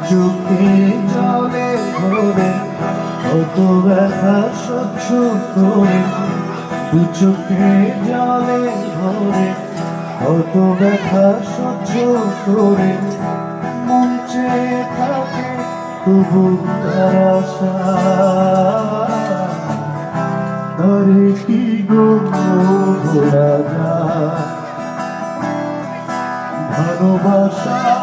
চোখে জলে ভরে কত ব্যথা সহ্য করে, দু চোখে জলে ভরে কত ব্যথা সহ্য করে, মন চেয়ে থাকে তবু তার আশা। ধরে কি গো ভোলা যায় ভালোবাসা